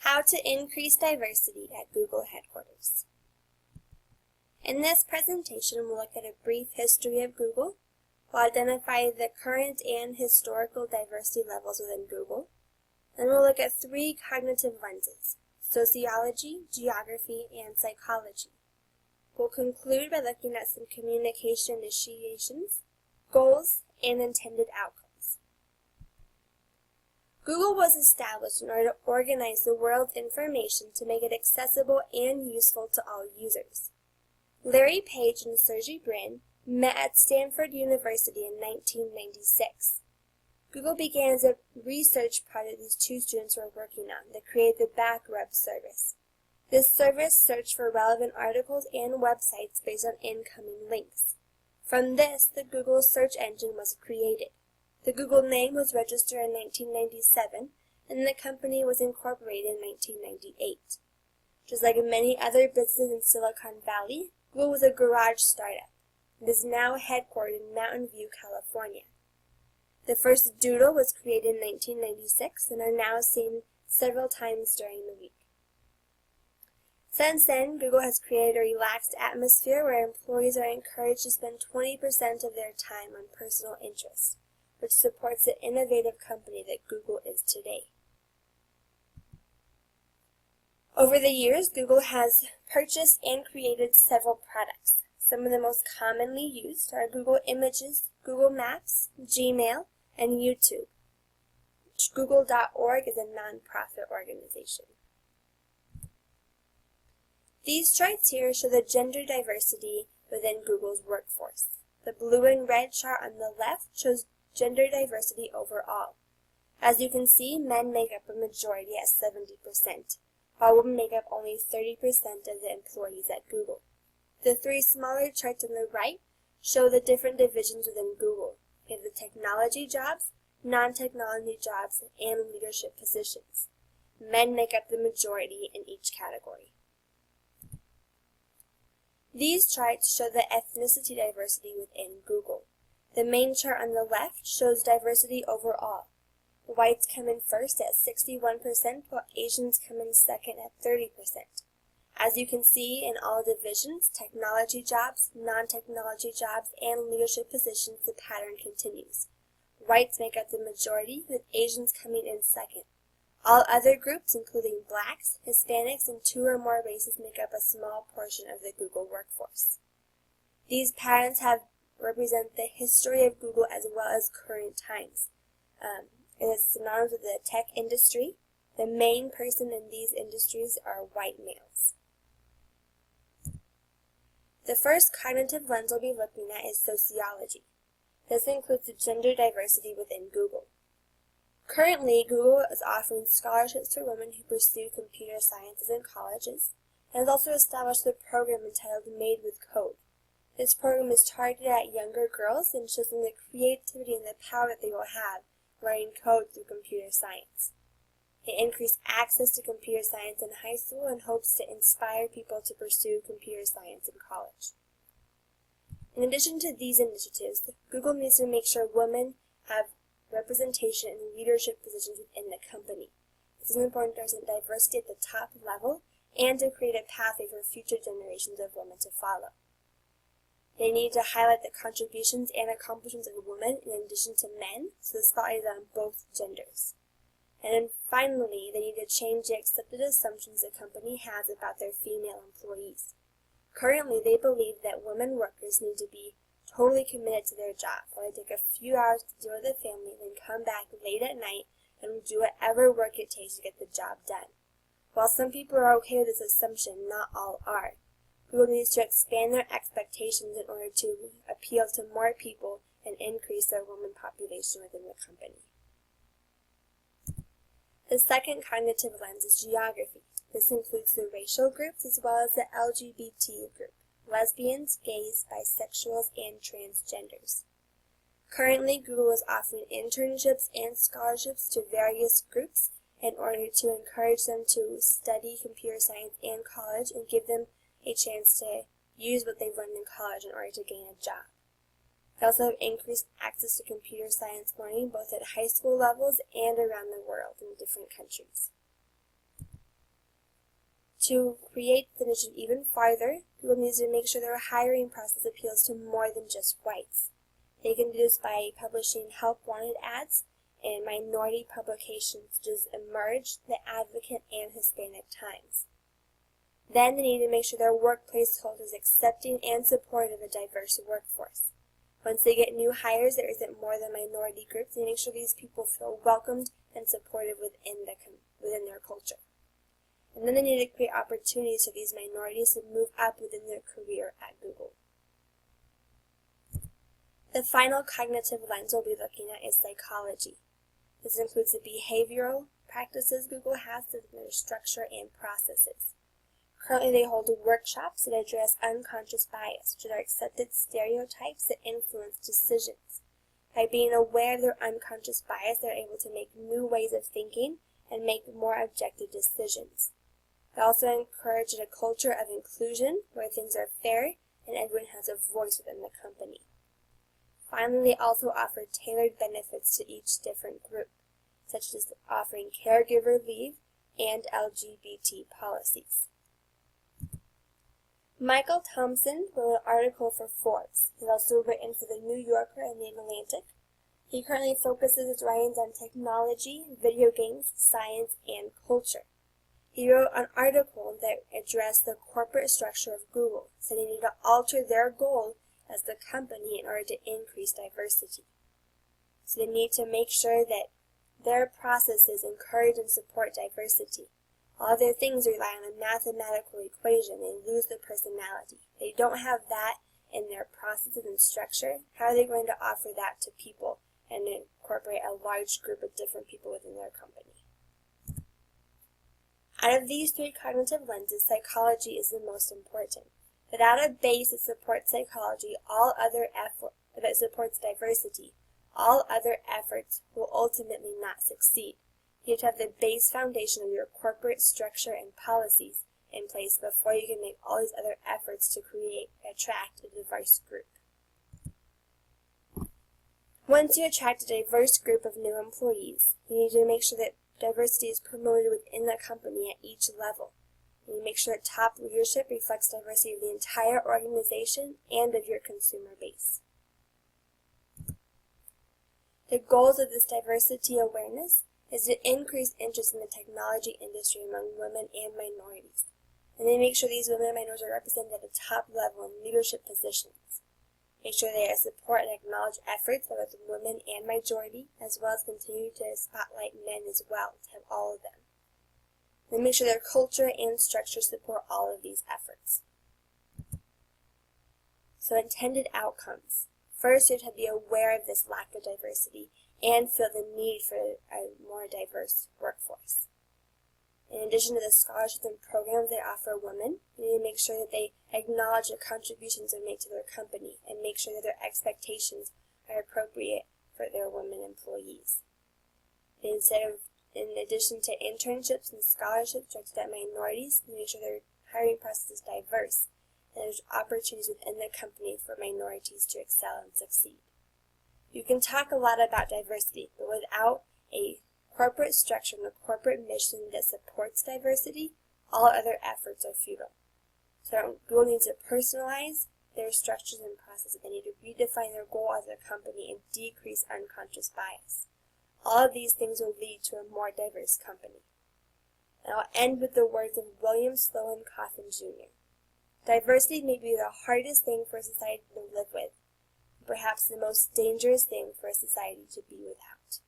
How to increase diversity at Google headquarters. In this presentation, we'll look at a brief history of Google. We'll identify the current and historical diversity levels within Google. Then we'll look at 3 cognitive lenses: sociology, geography, and psychology. We'll conclude by looking at some communication initiations, goals, and intended outcomes. Google was established in order to organize the world's information to make it accessible and useful to all users. Larry Page and Sergey Brin met at Stanford University in 1996. Google began as a research project these 2 students were working on that created the Backrub service. This service searched for relevant articles and websites based on incoming links. From this, the Google search engine was created. The Google name was registered in 1997, and the company was incorporated in 1998. Just like many other businesses in Silicon Valley, Google was a garage startup. It is now headquartered in Mountain View, California. The first Doodle was created in 1996 and are now seen several times during the week. Since then, Google has created a relaxed atmosphere where employees are encouraged to spend 20% of their time on personal interests, which supports the innovative company that Google is today. Over the years, Google has purchased and created several products. Some of the most commonly used are Google Images, Google Maps, Gmail, and YouTube. Google.org is a nonprofit organization. These charts here show the gender diversity within Google's workforce. The blue and red chart on the left shows gender diversity overall. As you can see, men make up a majority at 70%, while women make up only 30% of the employees at Google. The 3 smaller charts on the right show the different divisions within Google. We have the technology jobs, non-technology jobs, and leadership positions. Men make up the majority in each category. These charts show the ethnicity diversity within Google. The main chart on the left shows diversity overall. Whites come in first at 61%, while Asians come in second at 30%. As you can see, in all divisions, technology jobs, non-technology jobs, and leadership positions, the pattern continues. Whites make up the majority, with Asians coming in second. All other groups, including Blacks, Hispanics, and 2 or more races, make up a small portion of the Google workforce. These patterns represent the history of Google as well as current times. It is synonymous with the tech industry. The main person in these industries are white males. The first cognitive lens we'll be looking at is sociology. This includes the gender diversity within Google. Currently, Google is offering scholarships for women who pursue computer sciences in colleges, and has also established a program entitled Made with Code. This program is targeted at younger girls and shows them the creativity and the power that they will have learning code through computer science. It increased access to computer science in high school and hopes to inspire people to pursue computer science in college. In addition to these initiatives, Google needs to make sure women have representation in leadership positions within the company. It is important to present diversity at the top level and to create a pathway for future generations of women to follow. They need to highlight the contributions and accomplishments of women in addition to men, so the spotlight is on both genders. And then finally, they need to change the accepted assumptions the company has about their female employees. Currently, they believe that women workers need to be totally committed to their job, where they take a few hours to deal with the family, then come back late at night and do whatever work it takes to get the job done. While some people are okay with this assumption, not all are. Google needs to expand their expectations in order to appeal to more people and increase their women population within the company. The second cognitive lens is geography. This includes the racial groups as well as the LGBT group: lesbians, gays, bisexuals, and transgenders. Currently, Google is offering internships and scholarships to various groups in order to encourage them to study computer science in college and give them a chance to use what they've learned in college in order to gain a job. They also have increased access to computer science learning both at high school levels and around the world in different countries. To create the initiative even farther, Google needs to make sure their hiring process appeals to more than just whites. They can do this by publishing help wanted ads in minority publications such as Emerge, The Advocate, and Hispanic Times. Then they need to make sure their workplace culture is accepting and supportive of a diverse workforce. Once they get new hires that isn't more than minority groups, they make sure these people feel welcomed and supported within their culture. And then they need to create opportunities for these minorities to move up within their career at Google. The final cognitive lens we'll be looking at is psychology. This includes the behavioral practices Google has to their structure and processes. Currently, they hold workshops that address unconscious bias, which are accepted stereotypes that influence decisions. By being aware of their unconscious bias, they're able to make new ways of thinking and make more objective decisions. They also encourage a culture of inclusion, where things are fair and everyone has a voice within the company. Finally, they also offer tailored benefits to each different group, such as offering caregiver leave and LGBT policies. Michael Thompson wrote an article for Forbes. He's also written for the New Yorker and the Atlantic. He currently focuses his writings on technology, video games, science, and culture. He wrote an article that addressed the corporate structure of Google, saying they need to alter their goal as the company in order to increase diversity. So they need to make sure that their processes encourage and support diversity. All their things rely on a mathematical equation. They lose their personality. They don't have that in their processes and structure. How are they going to offer that to people and incorporate a large group of different people within their company? Out of these three cognitive lenses, psychology is the most important. Without a base that supports psychology, that supports diversity, all other efforts will ultimately not succeed. You have to have the base foundation of your corporate structure and policies in place before you can make all these other efforts to attract a diverse group. Once you attract a diverse group of new employees, you need to make sure that diversity is promoted within the company at each level. You make sure that top leadership reflects diversity of the entire organization and of your consumer base. The goals of this diversity awareness is to increase interest in the technology industry among women and minorities, and then make sure these women and minorities are represented at the top level in leadership positions. Make sure they support and acknowledge efforts by both women and majority, as well as continue to spotlight men as well, to have all of them. Then make sure their culture and structure support all of these efforts. So intended outcomes. First, you have to be aware of this lack of diversity and feel the need for a more diverse workforce. In addition to the scholarships and programs they offer women, you need to make sure that they acknowledge the contributions they make to their company and make sure that their expectations are appropriate for their women employees. In addition to internships and scholarships directed at minorities, you make sure their hiring process is diverse and there's opportunities within the company for minorities to excel and succeed. You can talk a lot about diversity, but without a corporate structure and a corporate mission that supports diversity, all other efforts are futile. So Google needs to personalize their structures and processes. They need to redefine their goal as a company and decrease unconscious bias. All of these things will lead to a more diverse company. And I'll end with the words of William Sloan Coffin Jr. Diversity may be the hardest thing for a society to live with, perhaps the most dangerous thing for a society to be without.